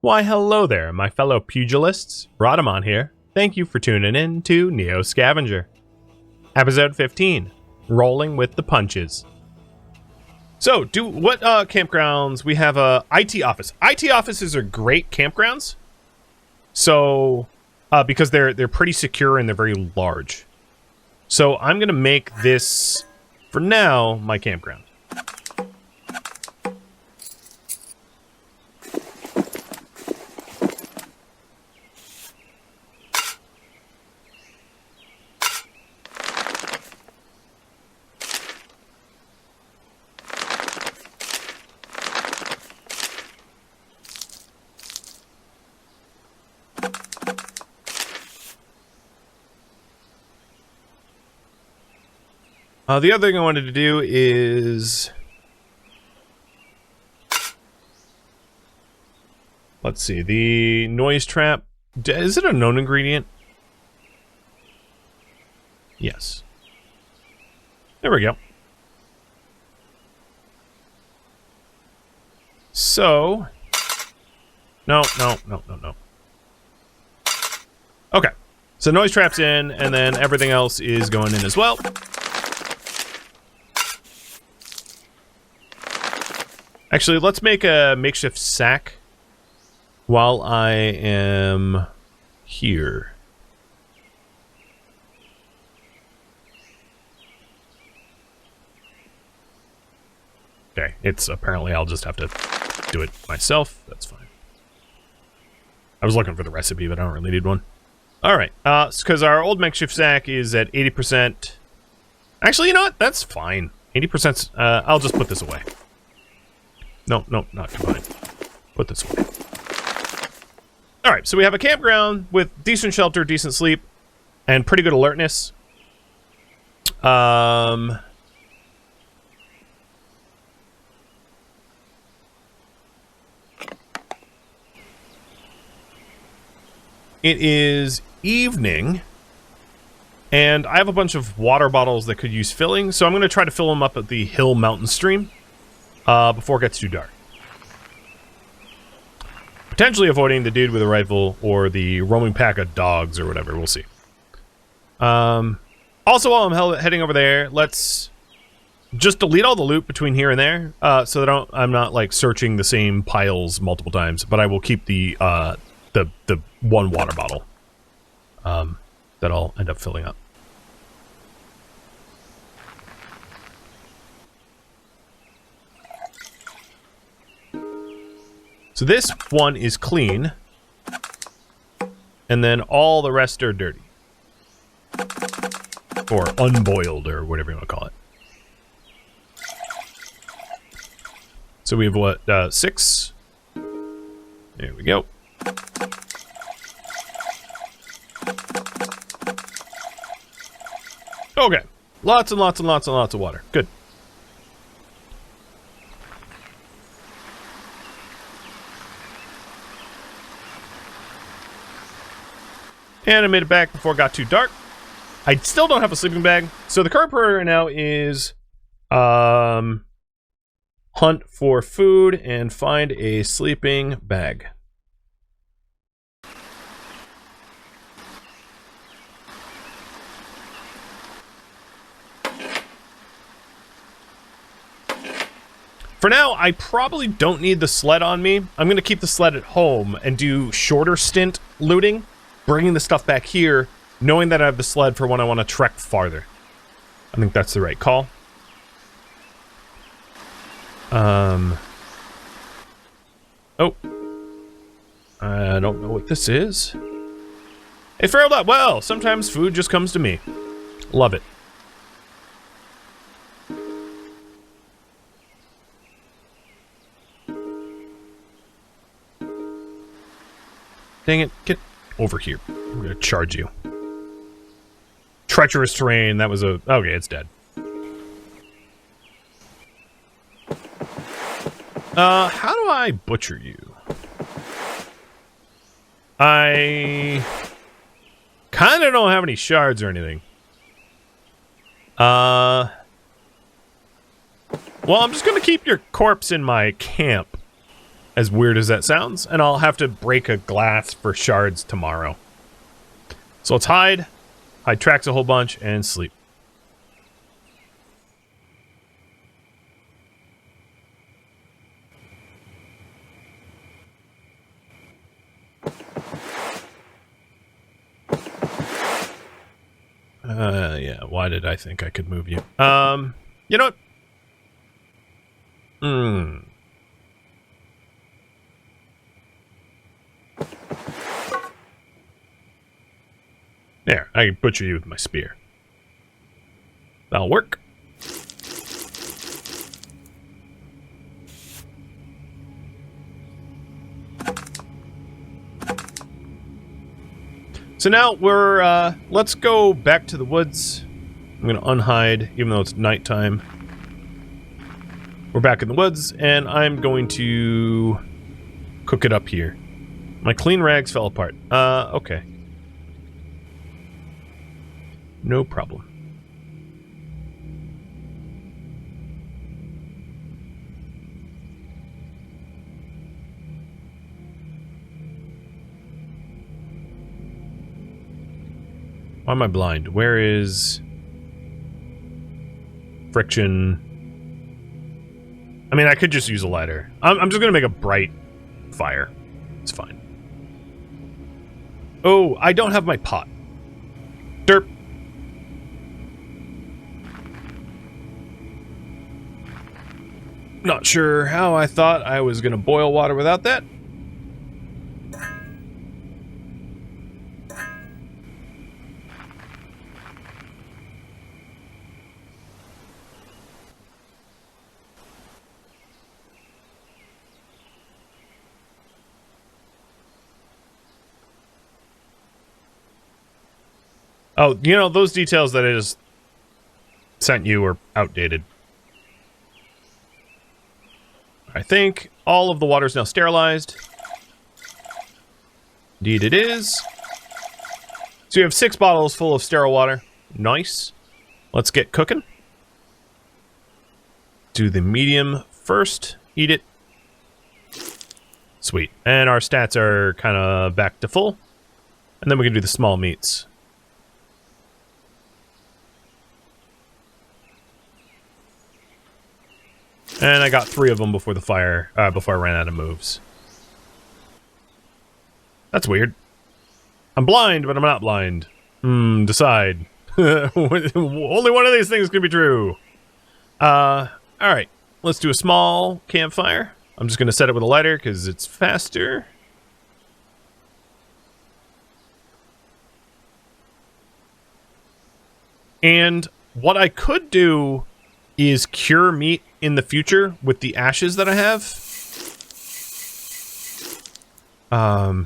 Why hello there, my fellow pugilists. Rhadamant here. Thank you for tuning in to NEO Scavenger. Episode 15, Rolling with the Punches. So, what campgrounds? We have a IT office. IT offices are great campgrounds. So, because they're pretty secure and they're very large. So I'm gonna make this, for now, my campground. The other thing I wanted to do is... Let's see, the noise trap. Is it a known ingredient? Yes. There we go. So... No. Okay. So noise trap's in, and then everything else is going in as well. Actually, let's make a makeshift sack while I am here. Okay, it's apparently I'll just have to do it myself. That's fine. I was looking for the recipe, but I don't really need one. Alright, because our old makeshift sack is at 80%. Actually, you know what? That's fine. 80%, I'll just put this away. No, not combined. Put this away. Alright, so we have a campground with decent shelter, decent sleep, and pretty good alertness. It is evening, and I have a bunch of water bottles that could use filling, so I'm going to try to fill them up at the hill mountain stream. Before it gets too dark. Potentially avoiding the dude with a rifle or the roaming pack of dogs or whatever. We'll see. Also, while I'm heading over there, let's just delete all the loot between here and there, so that I'm not like searching the same piles multiple times. But I will keep the one water bottle that I'll end up filling up. So this one is clean, and then all the rest are dirty. Or unboiled, or whatever you want to call it. So we have what, 6? There we go. Okay, lots and lots and lots and lots of water. Good. And I made it back before it got too dark. I still don't have a sleeping bag. So the current priority right now is hunt for food and find a sleeping bag. For now, I probably don't need the sled on me. I'm going to keep the sled at home and do shorter stint looting. Bringing the stuff back here, knowing that I have the sled for when I want to trek farther. I think that's the right call. Oh. I don't know what this is. It failed out well. Sometimes food just comes to me. Love it. Dang it, get over here. I'm gonna charge you. Treacherous terrain, that was a... Okay, it's dead. How do I butcher you? I... kinda don't have any shards or anything. Well, I'm just gonna keep your corpse in my camp. as weird as that sounds, and I'll have to break a glass for shards tomorrow. So let's hide tracks a whole bunch, and sleep. Yeah, why did I think I could move you? You know what? There, I can butcher you with my spear. That'll work. So now we're, let's go back to the woods. I'm gonna unhide, even though it's nighttime. We're back in the woods, and I'm going to cook it up here. My clean rags fell apart. Okay. No problem. Why am I blind? Where is friction? I mean, I could just use a lighter. I'm just gonna make a bright fire. It's fine. Oh, I don't have my pot. Derp. Not sure how I thought I was gonna boil water without that. Oh, you know, those details that I just sent you are outdated. I think all of the water is now sterilized. Indeed it is. So you have 6 bottles full of sterile water. Nice. Let's get cooking. Do the medium first. Eat it. Sweet. And our stats are kind of back to full. And then we can do the small meats. And I got 3 of them before the fire, before I ran out of moves. That's weird. I'm blind, but I'm not blind. Decide. Only one of these things can be true. Alright. Let's do a small campfire. I'm just gonna set it with a lighter, because it's faster. And what I could do is cure meat in the future with the ashes that I have. I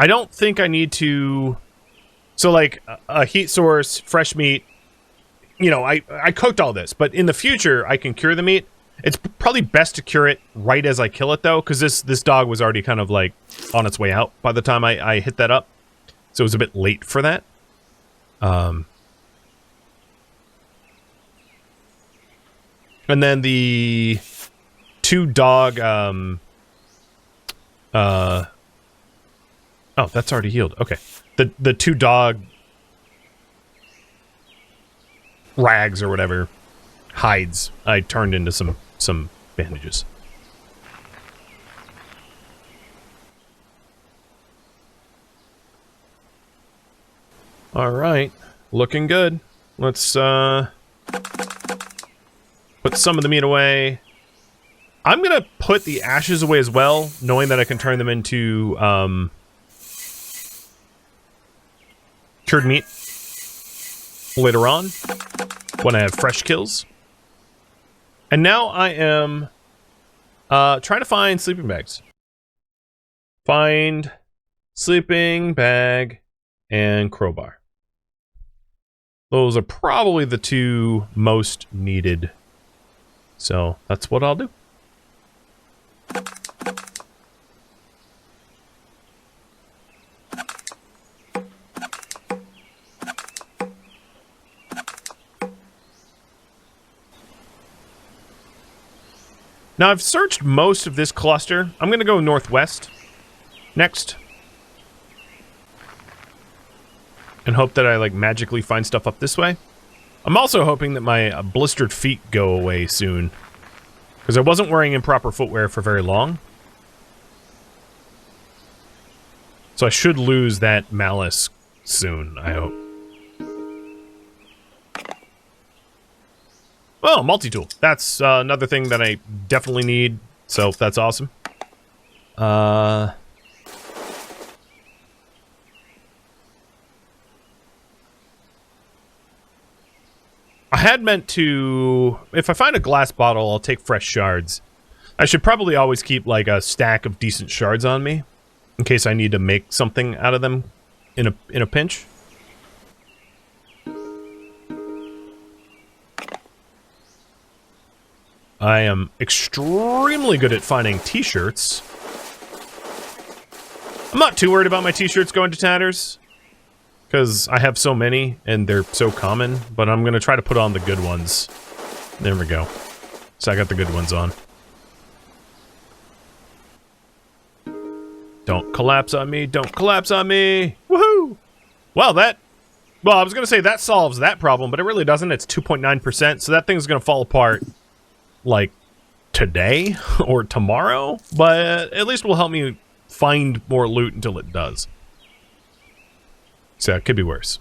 don't think I need to... So, like, a heat source, fresh meat... You know, I cooked all this, but in the future, I can cure the meat. It's probably best to cure it right as I kill it, though, because this dog was already kind of, like, on its way out by the time I hit that up. So it was a bit late for that. And then the 2 dog, oh, that's already healed. Okay. The 2 dog rags or whatever, hides, I turned into some bandages. All right. Looking good. Let's, put some of the meat away. I'm gonna put the ashes away as well, knowing that I can turn them into, cured meat later on, when I have fresh kills. And now I am, trying to find sleeping bags. Find sleeping bag and crowbar. Those are probably the 2 most needed. So, that's what I'll do. Now, I've searched most of this cluster. I'm going to go northwest next. And hope that I, like, magically find stuff up this way. I'm also hoping that my blistered feet go away soon. Because I wasn't wearing improper footwear for very long. So I should lose that malice soon, I hope. Oh, multi-tool. That's another thing that I definitely need, so that's awesome. I had meant to... If I find a glass bottle, I'll take fresh shards. I should probably always keep, like, a stack of decent shards on me, in case I need to make something out of them in a pinch. I am extremely good at finding t-shirts. I'm not too worried about my t-shirts going to tatters, because I have so many, and they're so common, but I'm going to try to put on the good ones. There we go. So I got the good ones on. Don't collapse on me, don't collapse on me! Woohoo! Well, I was going to say that solves that problem, but it really doesn't. It's 2.9%, so that thing's going to fall apart, like, today or tomorrow, but at least will help me find more loot until it does. So it could be worse.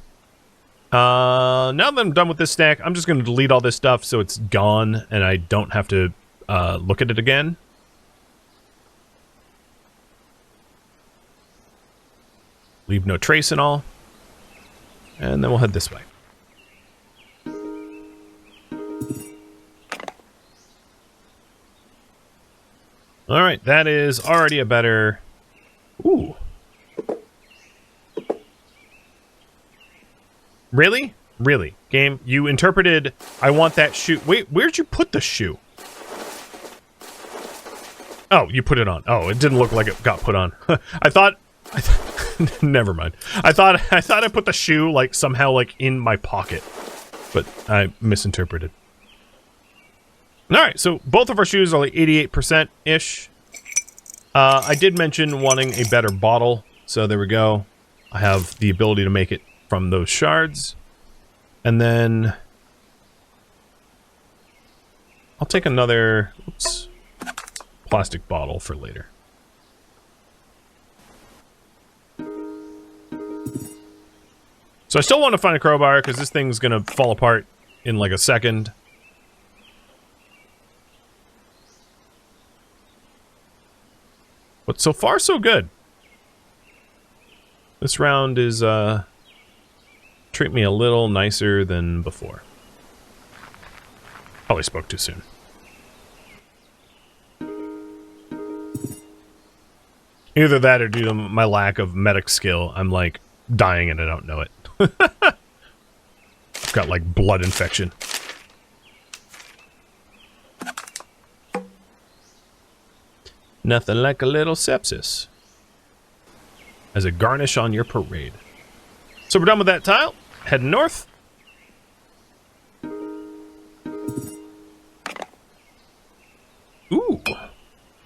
Now that I'm done with this stack, I'm just going to delete all this stuff so it's gone and I don't have to look at it again. Leave no trace and all. And then we'll head this way. Alright, that is already a better... Ooh. Really? Really? Game, you interpreted, I want that shoe... Wait, where'd you put the shoe? Oh, you put it on. Oh, it didn't look like it got put on. I thought... Never mind. I thought I put the shoe, like, somehow, like, in my pocket. But I misinterpreted. Alright, so both of our shoes are like 88%-ish. I did mention wanting a better bottle, so there we go. I have the ability to make it from those shards. And then... I'll take another... Oops. Plastic bottle for later. So I still want to find a crowbar, because this thing's gonna fall apart in like a second. But so far, so good. This round is, treat me a little nicer than before. Probably spoke too soon. Either that or due to my lack of medic skill, I'm, like, dying and I don't know it. I've got, like, blood infection. Nothing like a little sepsis as a garnish on your parade. So we're done with that tile. Heading north. Ooh.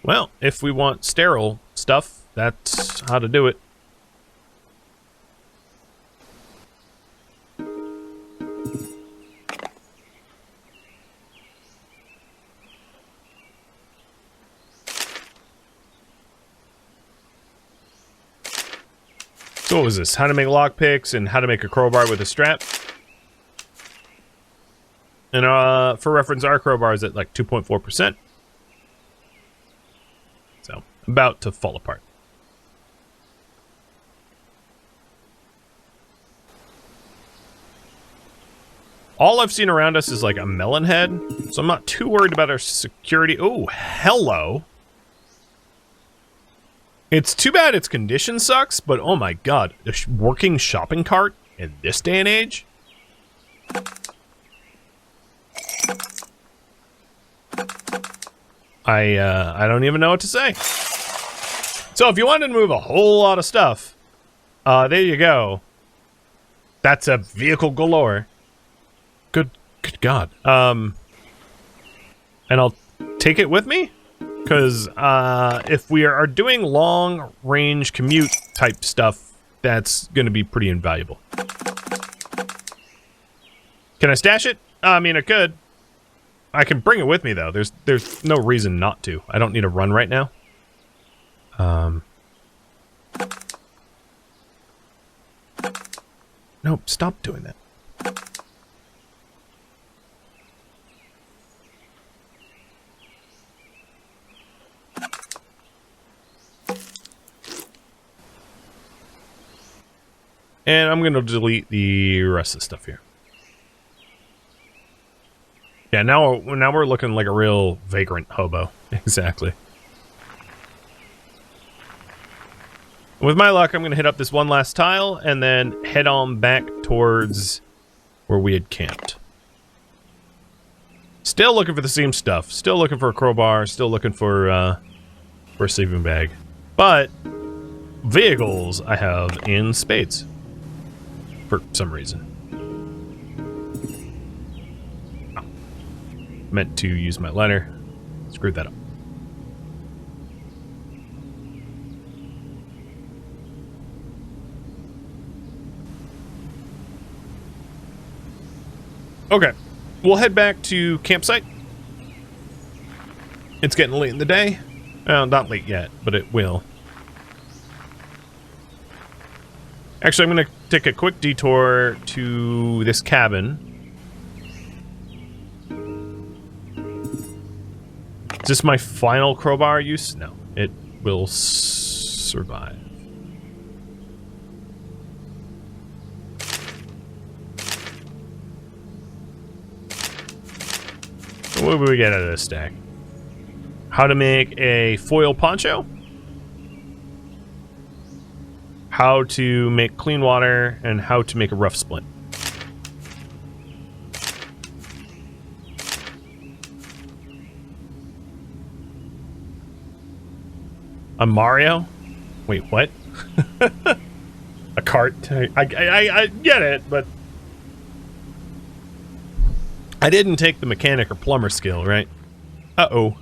Well, if we want sterile stuff, that's how to do it. So what was this? How to make lockpicks and how to make a crowbar with a strap. And for reference, our crowbar is at like 2.4%. So, about to fall apart. All I've seen around us is like a melon head, so I'm not too worried about our security. Oh, hello. It's too bad its condition sucks, but oh my god, a working shopping cart in this day and age? I don't even know what to say. So if you wanted to move a whole lot of stuff, there you go. That's a vehicle galore. Good god. And I'll take it with me? Because if we are doing long-range commute type stuff, that's going to be pretty invaluable. Can I stash it? I mean, I could. I can bring it with me, though. There's no reason not to. I don't need to run right now. Nope, stop doing that. And I'm going to delete the rest of the stuff here. Yeah, now we're looking like a real vagrant hobo. Exactly. With my luck, I'm going to hit up this one last tile and then head on back towards where we had camped. Still looking for the same stuff. Still looking for a crowbar. Still looking for a sleeping bag. But vehicles I have in spades. For some reason. Oh. Meant to use my lighter. Screwed that up. Okay. We'll head back to campsite. It's getting late in the day. Well, not late yet, but it will. Actually, I'm going to take a quick detour to this cabin. Is this my final crowbar use? No. It will survive. What do we get out of this stack? How to make a foil poncho? How to make clean water, and how to make a rough splint. A Mario? Wait, what? A cart? I get it, but I didn't take the mechanic or plumber skill, right? Uh-oh.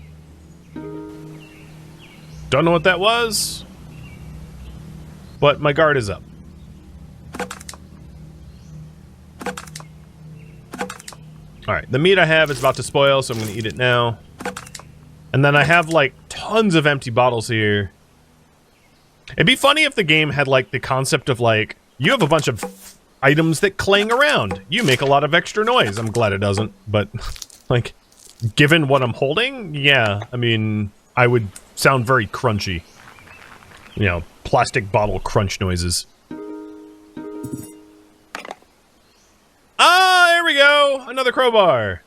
Don't know what that was. But my guard is up. Alright, the meat I have is about to spoil, so I'm going to eat it now. And then I have, like, tons of empty bottles here. It'd be funny if the game had, like, the concept of, like, you have a bunch of items that clang around. You make a lot of extra noise. I'm glad it doesn't, but, like, given what I'm holding, yeah, I mean, I would sound very crunchy. You know, plastic bottle crunch noises. Ah, there we go! Another crowbar!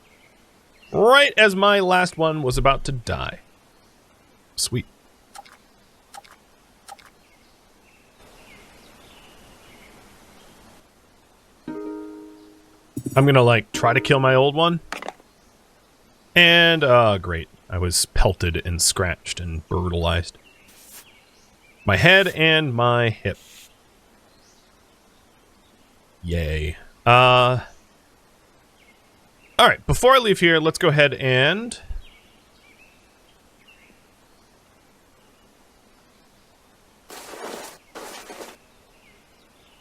Right as my last one was about to die. Sweet. I'm gonna, like, try to kill my old one. And, great. I was pelted and scratched and brutalized. My head and my hip. Yay. Alright, before I leave here, let's go ahead and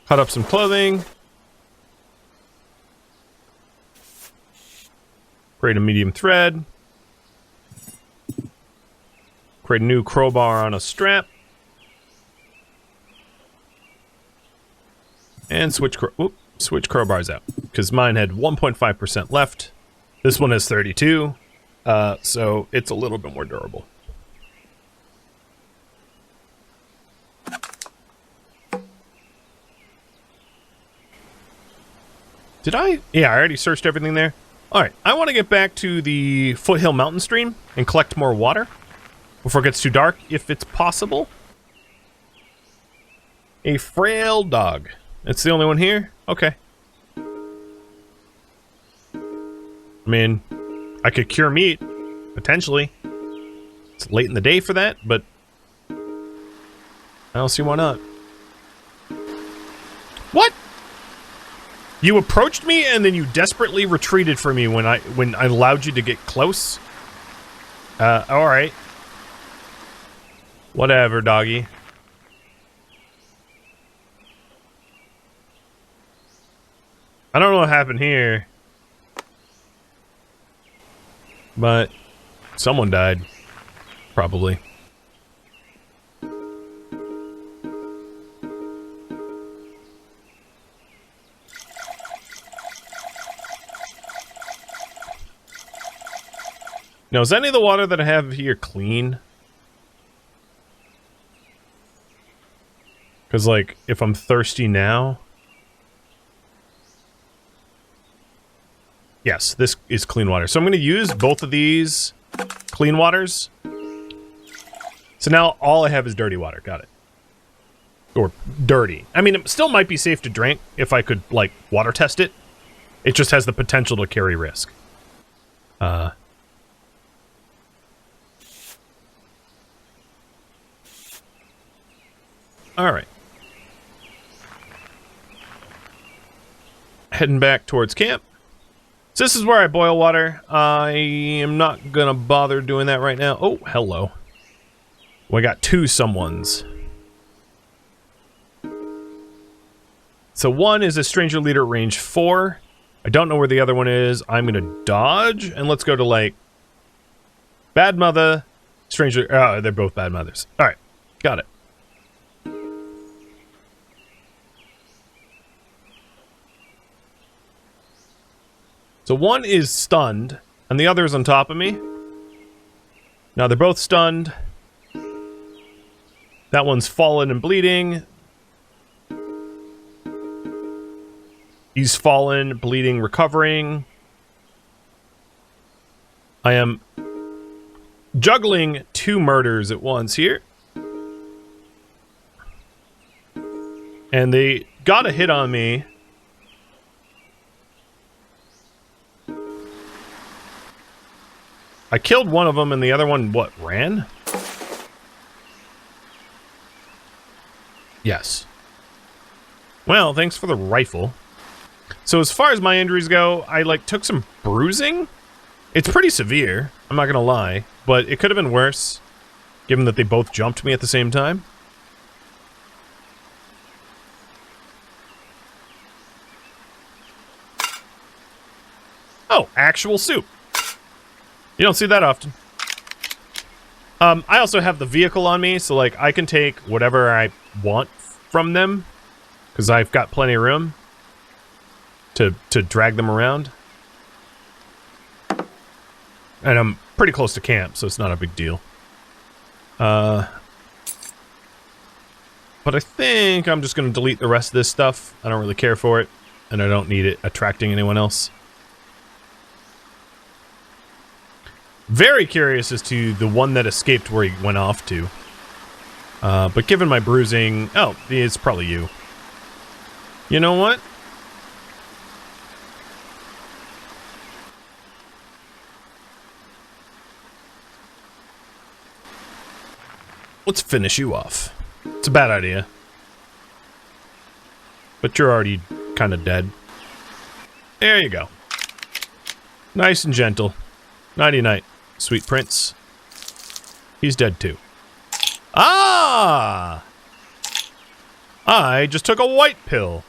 cut up some clothing. Create a medium thread. Create a new crowbar on a strap. And switch crowbars out, because mine had 1.5% left. This one has 32, so it's a little bit more durable. Did I? Yeah, I already searched everything there. Alright, I want to get back to the Foothill Mountain Stream and collect more water before it gets too dark, if it's possible. A frail dog. It's the only one here? Okay. I mean, I could cure meat, potentially. It's late in the day for that, but I don't see why not. What? You approached me and then you desperately retreated from me when I allowed you to get close? Alright. Whatever, doggy. I don't know what happened here. But someone died. Probably. Now, is any of the water that I have here clean? Because, like, if I'm thirsty now... Yes, this is clean water. So I'm going to use both of these clean waters. So now all I have is dirty water. Got it. Or dirty. I mean, it still might be safe to drink if I could, like, water test it. It just has the potential to carry risk. Alright. Heading back towards camp. So this is where I boil water. I am not gonna bother doing that right now. Oh, hello. Well, I got two someones. So one is a stranger leader at range 4. I don't know where the other one is. I'm gonna dodge, and let's go to, like, bad mother, stranger... Oh, they're both bad mothers. Alright, got it. So one is stunned, and the other is on top of me. Now they're both stunned. That one's fallen and bleeding. He's fallen, bleeding, recovering. I am juggling 2 murders at once here. And they got a hit on me. I killed one of them, and the other one, what, ran? Yes. Well, thanks for the rifle. So as far as my injuries go, I, like, took some bruising. It's pretty severe, I'm not gonna lie, but it could have been worse, given that they both jumped me at the same time. Oh, actual soup. You don't see that often. I also have the vehicle on me, so, like, I can take whatever I want from them, because I've got plenty of room to drag them around. And I'm pretty close to camp, so it's not a big deal. But I think I'm just going to delete the rest of this stuff. I don't really care for it, and I don't need it attracting anyone else. Very curious as to the one that escaped where he went off to. But given my bruising... Oh, it's probably you. You know what? Let's finish you off. It's a bad idea. But you're already kind of dead. There you go. Nice and gentle. Nighty-night, sweet prince. He's dead too. Ah! I just took a white pill.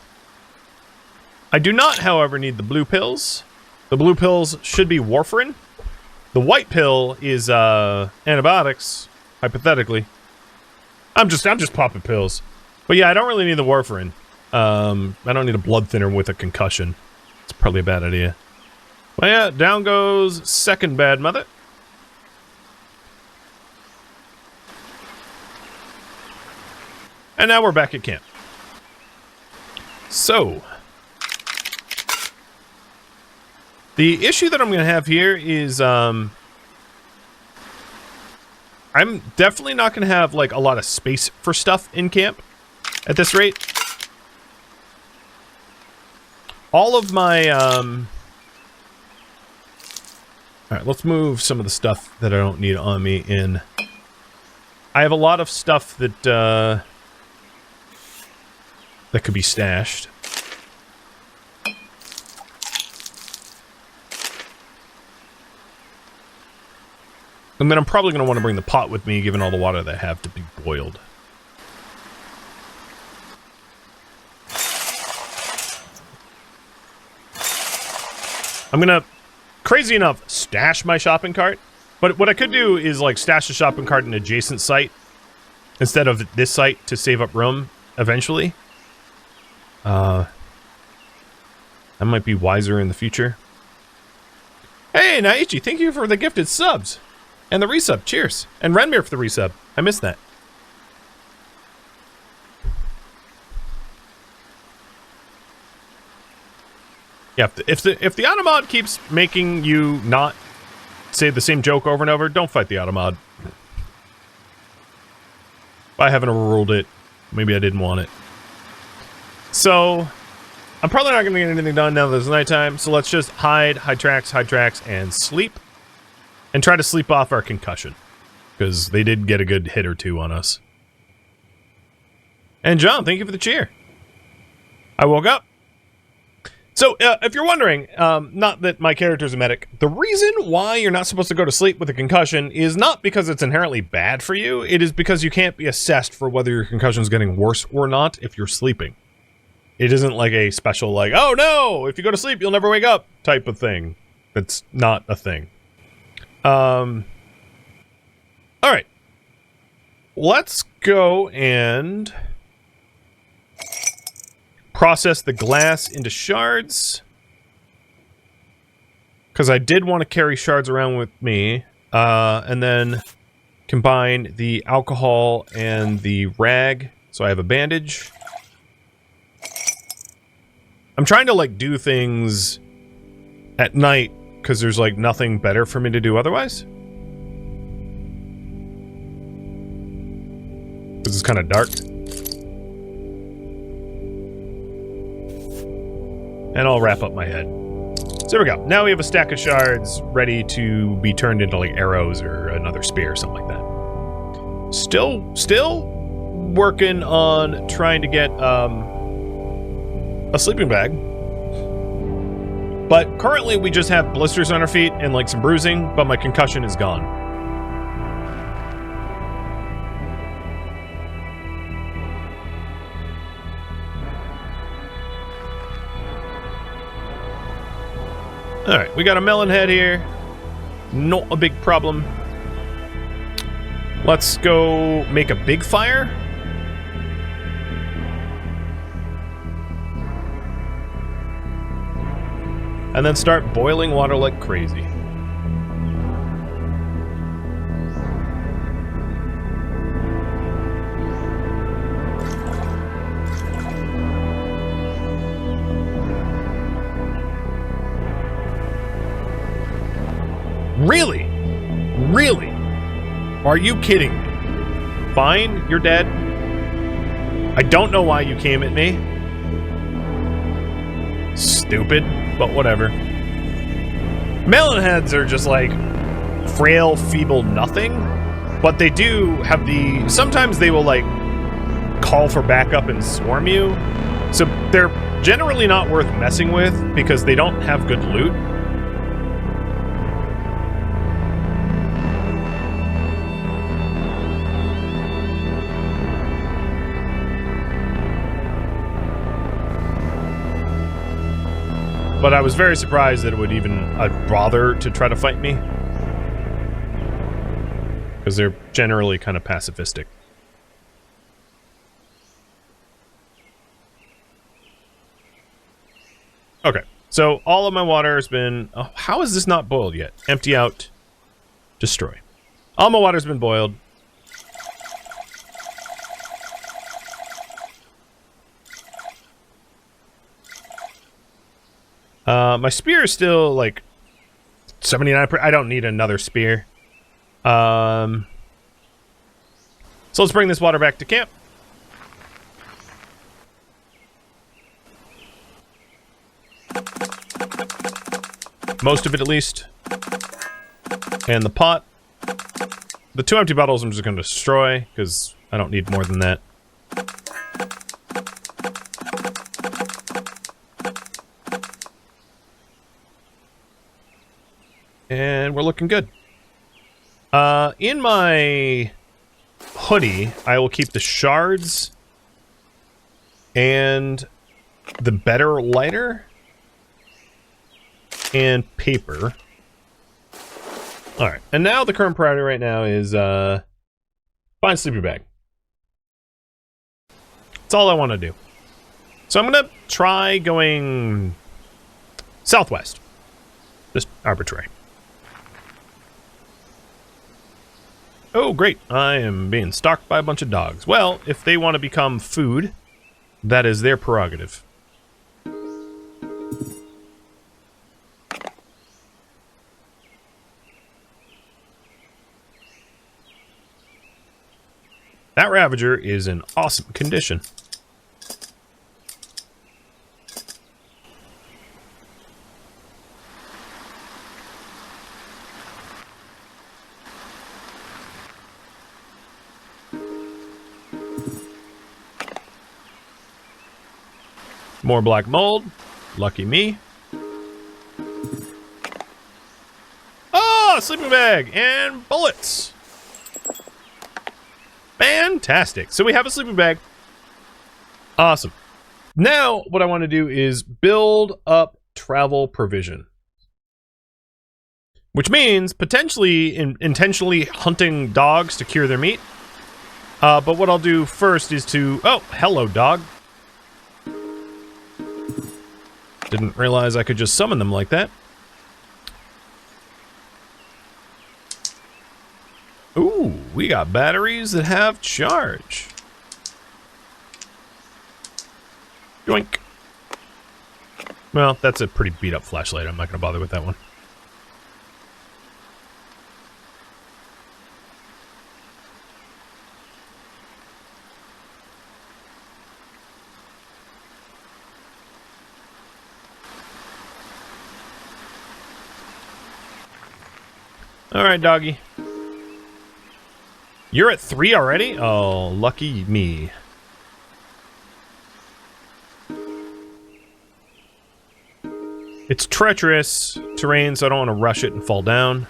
I do not, however, need the blue pills. The blue pills should be warfarin. The white pill is antibiotics, hypothetically. I'm just popping pills. But yeah, I don't really need the warfarin. I don't need a blood thinner with a concussion. It's probably a bad idea. Well, yeah, down goes second bad mother. And now we're back at camp. So, the issue that I'm going to have here is, I'm definitely not going to have, like, a lot of space for stuff in camp at this rate. All of my, Alright, let's move some of the stuff that I don't need on me in. I have a lot of stuff that, that could be stashed. And then I'm probably going to want to bring the pot with me, given all the water that I have to be boiled. I'm going to, crazy enough, stash my shopping cart. But what I could do is, like, stash the shopping cart in an adjacent site instead of this site to save up room eventually. That might be wiser in the future. Hey, Naichi, thank you for the gifted subs. And the resub, cheers. And Renmir for the resub. I missed that. Yeah, if the automod keeps making you not say the same joke over and over, don't fight the automod. I haven't overruled it. Maybe I didn't want it. So, I'm probably not going to get anything done now that it's nighttime, so let's just hide tracks, and sleep. And try to sleep off our concussion. Because they did get a good hit or two on us. And John, thank you for the cheer. I woke up. So, if you're wondering, not that my character's a medic, the reason why you're not supposed to go to sleep with a concussion is not because it's inherently bad for you, it is because you can't be assessed for whether your concussion's getting worse or not if you're sleeping. It isn't like a special, like, oh no, if you go to sleep, you'll never wake up type of thing. That's not a thing. Alright. Let's go and process the glass into shards. Because I did want to carry shards around with me. And then combine the alcohol and the rag. So I have a bandage. I'm trying to, like, do things at night because there's, like, nothing better for me to do otherwise. Because it's kind of dark. And I'll wrap up my head. So there we go. Now we have a stack of shards ready to be turned into, like, arrows or another spear or something like that. Still working on trying to get, a sleeping bag. But currently we just have blisters on our feet and, like, some bruising, but my concussion is gone. Alright, we got a melon head here. Not a big problem. Let's go make a big fire. And then start boiling water like crazy. Really? Really? Are you kidding me? Fine, you're dead. I don't know why you came at me. Stupid, but whatever. Melon heads are just like frail, feeble nothing, but they do have the... Sometimes they will, like, call for backup and swarm you. So they're generally not worth messing with because they don't have good loot. But I was very surprised that it would even bother to try to fight me. Because they're generally kind of pacifistic. Okay, so all of my water has been... Oh, how is this not boiled yet? Empty out. Destroy. All my water's been boiled. My spear is still, like, 79%. I don't need another spear. So let's bring this water back to camp. Most of it, at least. And the pot. The 2 empty bottles I'm just going to destroy, because I don't need more than that. And we're looking good. In my hoodie, I will keep the shards and the better lighter and paper. Alright, and now the current priority right now is find a sleeping bag. That's all I want to do. So I'm gonna try going southwest. Just arbitrary. Oh, great. I am being stalked by a bunch of dogs. Well, if they want to become food, that is their prerogative. That Ravager is in awesome condition. More black mold. Lucky me. Oh, sleeping bag and bullets. Fantastic. So we have a sleeping bag. Awesome. Now, what I want to do is build up travel provision. Which means potentially intentionally hunting dogs to cure their meat. But what I'll do first is to... Oh, hello, dog. Didn't realize I could just summon them like that. Ooh, we got batteries that have charge. Yoink. Well, that's a pretty beat up flashlight. I'm not going to bother with that one. Alright, doggy. You're at 3 already? Oh, lucky me. It's treacherous terrain, so I don't want to rush it and fall down.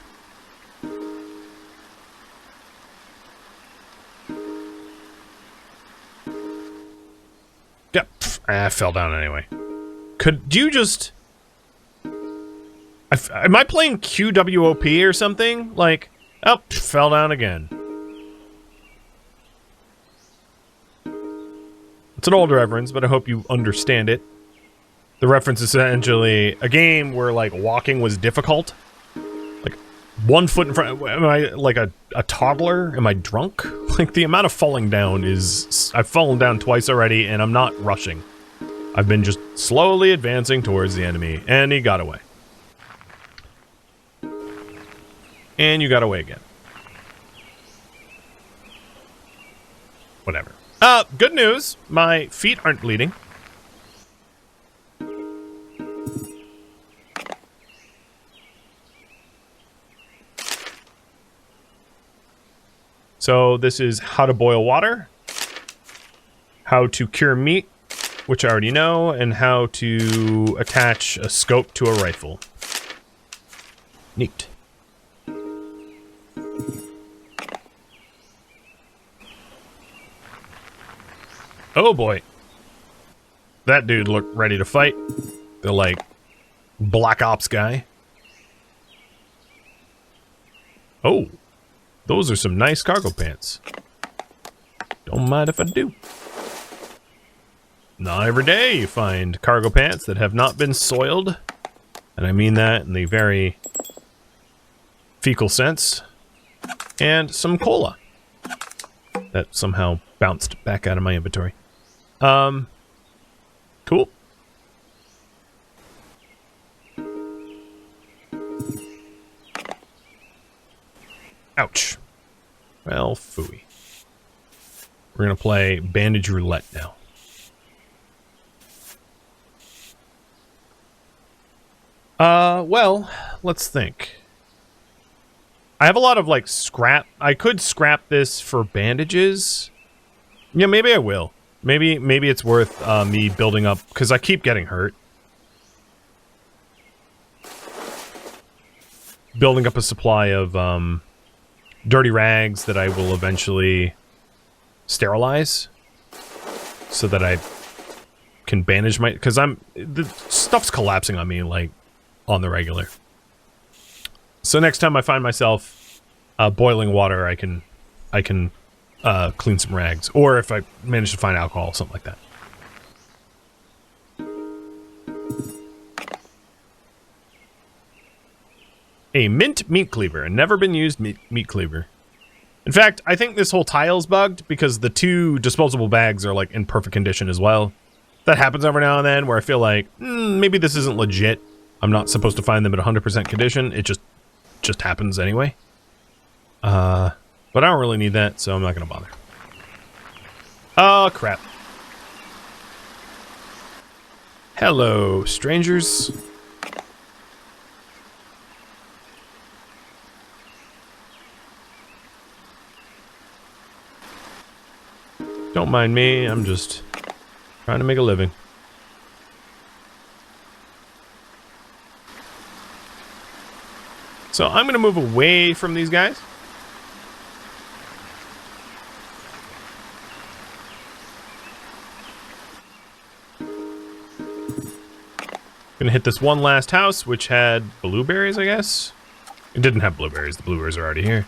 Yep. I fell down anyway. Could you just... Am I playing QWOP or something? Like, oh, fell down again. It's an old reference, but I hope you understand it. The reference is essentially a game where, like, walking was difficult. Like, 1 foot in front... Am I, like, a toddler? Am I drunk? Like, the amount of falling down is... I've fallen down twice already, and I'm not rushing. I've been just slowly advancing towards the enemy, and he got away. And you got away again. Whatever. Good news. My feet aren't bleeding. So this is how to boil water, how to cure meat, which I already know, and how to attach a scope to a rifle. Neat. Oh boy. That dude looked ready to fight. The, like, Black Ops guy. Oh. Those are some nice cargo pants. Don't mind if I do. Not every day you find cargo pants that have not been soiled. And I mean that in the very fecal sense. And some cola. That somehow bounced back out of my inventory. Cool. Ouch. Well, phooey. We're gonna play bandage roulette now. Well, let's think. I have a lot of, like, scrap. I could scrap this for bandages. Yeah, maybe I will. Maybe it's worth me building up, because I keep getting hurt. Building up a supply of dirty rags that I will eventually sterilize so that I can bandage my, because the stuff's collapsing on me like on the regular. So next time I find myself boiling water, I can clean some rags, or if I manage to find alcohol, something like that. A mint meat cleaver, a never been used meat cleaver. In fact, I think this whole tile's bugged because the 2 disposable bags are like in perfect condition as well. That happens every now and then where I feel like, maybe this isn't legit. I'm not supposed to find them at 100% condition. It just happens anyway. But I don't really need that, so I'm not gonna bother. Oh, crap. Hello, strangers. Don't mind me, I'm just trying to make a living. So I'm gonna move away from these guys. Gonna hit this one last house, which had blueberries, I guess. It didn't have blueberries, the blueberries are already here.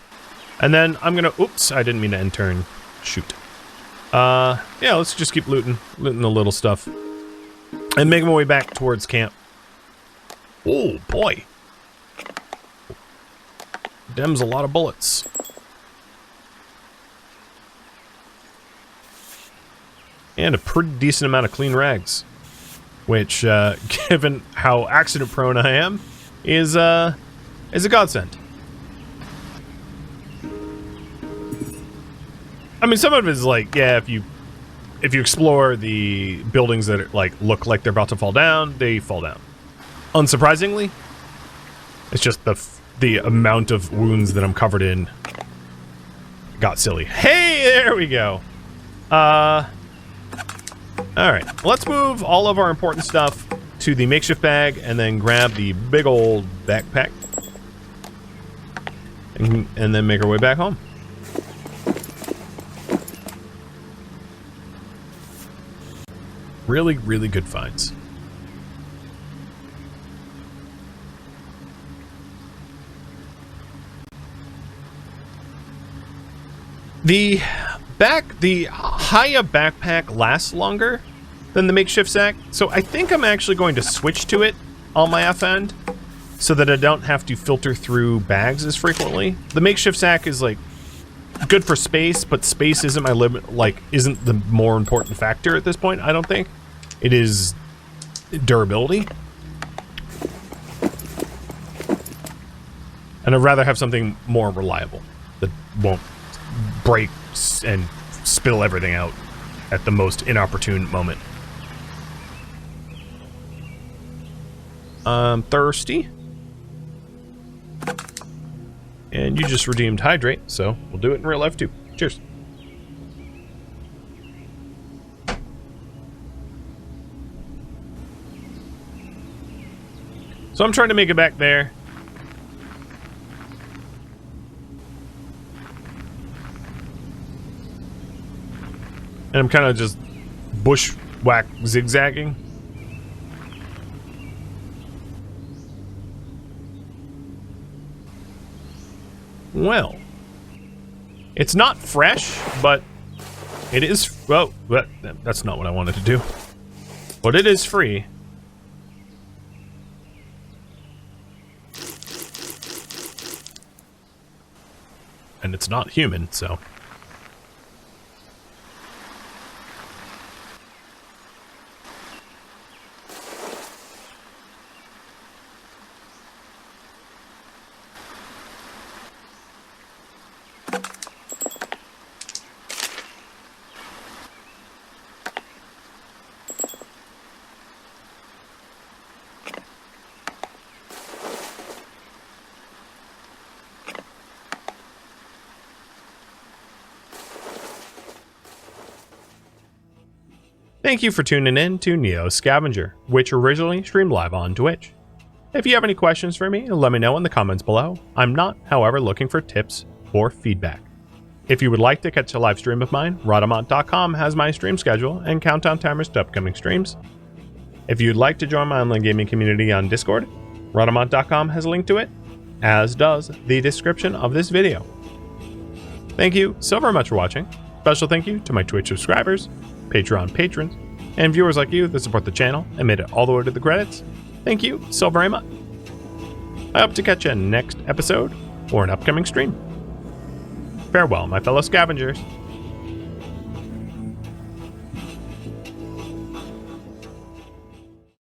And then I'm gonna, oops, I didn't mean to end turn. Shoot. Yeah, let's just keep looting the little stuff. And make my way back towards camp. Oh, boy. Dem's a lot of bullets. And a pretty decent amount of clean rags. Which, given how accident-prone I am, is a godsend. I mean, some of it is like, yeah, if you explore the buildings that are, like look like they're about to fall down, they fall down. Unsurprisingly, it's just the amount of wounds that I'm covered in got silly. Hey, there we go. All right, let's move all of our important stuff to the makeshift bag and then grab the big old backpack and then make our way back home. Really, really good finds. The Haya backpack lasts longer than the makeshift sack, so I think I'm actually going to switch to it on my F end so that I don't have to filter through bags as frequently. The makeshift sack is like good for space, but space isn't my limit, like isn't the more important factor at this point, I don't think. It is durability. And I'd rather have something more reliable that won't break and spill everything out at the most inopportune moment. I'm thirsty. And you just redeemed hydrate, so we'll do it in real life too. Cheers. So I'm trying to make it back there. And I'm kind of just bushwhack zigzagging. Well, it's not fresh, but it is, well, that's not what I wanted to do. But it is free. And it's not human, so. Thank you for tuning in to NEO Scavenger, which originally streamed live on Twitch. If you have any questions for me, let me know in the comments below. I'm not, however, looking for tips for feedback. If you would like to catch a live stream of mine, Rhadamant.com has my stream schedule and countdown timers to upcoming streams. If you'd like to join my online gaming community on Discord, Rhadamant.com has a link to it, as does the description of this video. Thank you so very much for watching. Special thank you to my Twitch subscribers, Patreon patrons, and viewers like you that support the channel and made it all the way to the credits. Thank you so very much. I hope to catch you next episode or an upcoming stream. Farewell, my fellow scavengers.